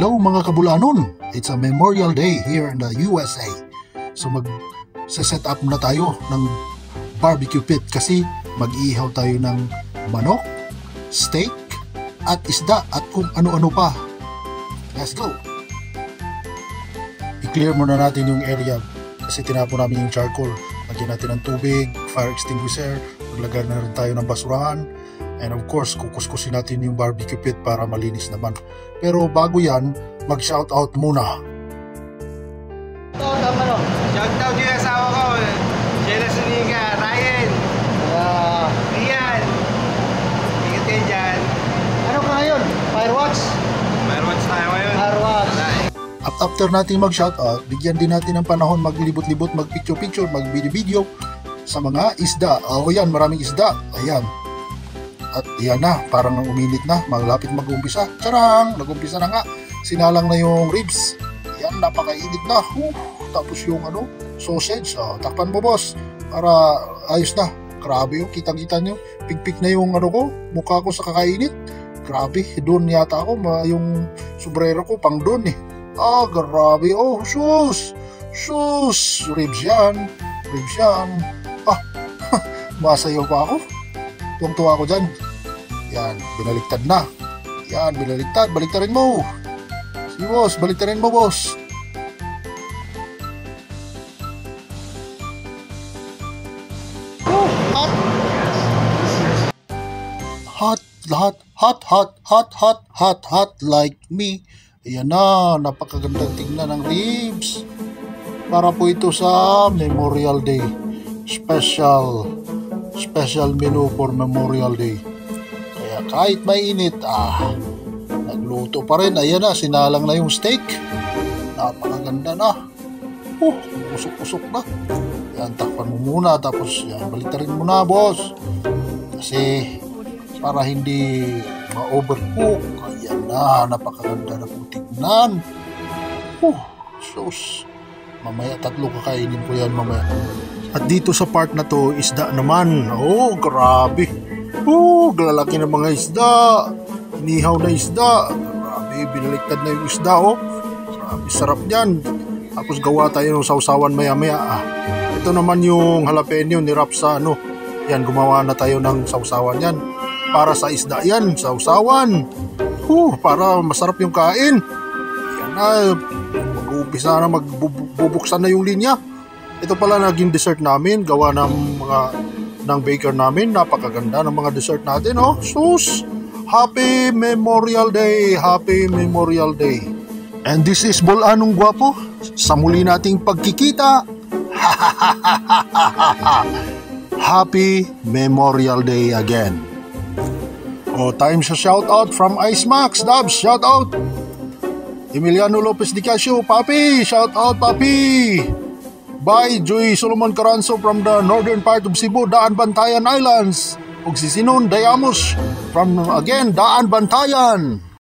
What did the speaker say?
Hello mga kabulanon! It's a Memorial Day here in the USA. So mag-set up na tayo ng barbecue pit kasi mag-iihaw tayo ng manok, steak, at isda at kung ano-ano pa. Let's go! I-clear muna natin yung area kasi tinapon namin yung charcoal. Lagyan natin ng tubig, fire extinguisher, maglagay na rin tayo ng basurahan. And of course, kukuskusin natin yung barbecue pit para malinis naman. Pero bago yan, mag-shoutout muna. Shoutout yung asawa ko, Sheila Suniga, Ryan, Rian. Ingat kayo dyan. Ano ka ngayon? Firewatch? Firewatch tayo ngayon. Firewatch. At after natin mag-shoutout, bigyan din natin ng panahon maglibot-libot, mag-picture-picture, mag-video-video sa mga isda. Yan, maraming isda. Ayan. At yan na, parang uminit na, malapit mag-umpisa. Charang! Nag-umpisa na nga. Sinalang na yung ribs. Yan, napakainit na. Tapos yung sausage. Takpan mo boss. Para ayos na. Grabe yung kitang-kita nyo. Pigpik na yung mukha ko sa kakainit. Grabe, doon yata ako. Yung sombrero ko pang doon eh. Grabe. Sus! Ribs yan. Masayaw pa ako. Tuwang-tuwa ako dyan. Yan, binaliktad na. Yan, binaliktad. Baliktarin mo. Si boss, baliktarin mo boss. Hot like me. Ayan na, napakagandang tingnan ng ribs. Para po ito sa Memorial Day. Special menu for Memorial Day. Kaya kahit mainit, nagluto pa rin. Ayan na, sinalang na yung steak. Napakaganda na. Usok-usok na. Yan, takpan mo muna. Tapos, yan, baliktarin mo na, boss. Kasi, para hindi ma-overcook. Ayan na, napakaganda na po tignan. Sus. Mamaya, 3 kakainin ko yan mamaya. At dito sa part na to, isda naman. Grabe. Galalaki ng mga isda. Inihaw na isda. Grabe, binaliktad na yung isda, Grabe, sarap yan. Tapos gawa tayo ng sausawan maya-maya. Ito naman yung jalapeno ni Rap sa Yan, gumawa na tayo ng sausawan yan. Para sa isda yan, sausawan. Para masarap yung kain. Yan na, mag-uumpisa na, magbubuksan na yung linya. Ito pala naging dessert namin, gawa ng baker namin. Napakaganda ng mga dessert natin, Sus! Happy Memorial Day! Happy Memorial Day! And this is Bolanong Gwapo. Sa muli nating pagkikita. Happy Memorial Day again. Time sa shoutout from Ice Max. Dubs, shoutout. Emiliano Lopez Di Casio, Papi, shoutout Papi. By Joy Solomon Caranzo from the northern part of Cebu, Daan Bantayan Islands. Ug si Sinon Dayamos from Daan Bantayan.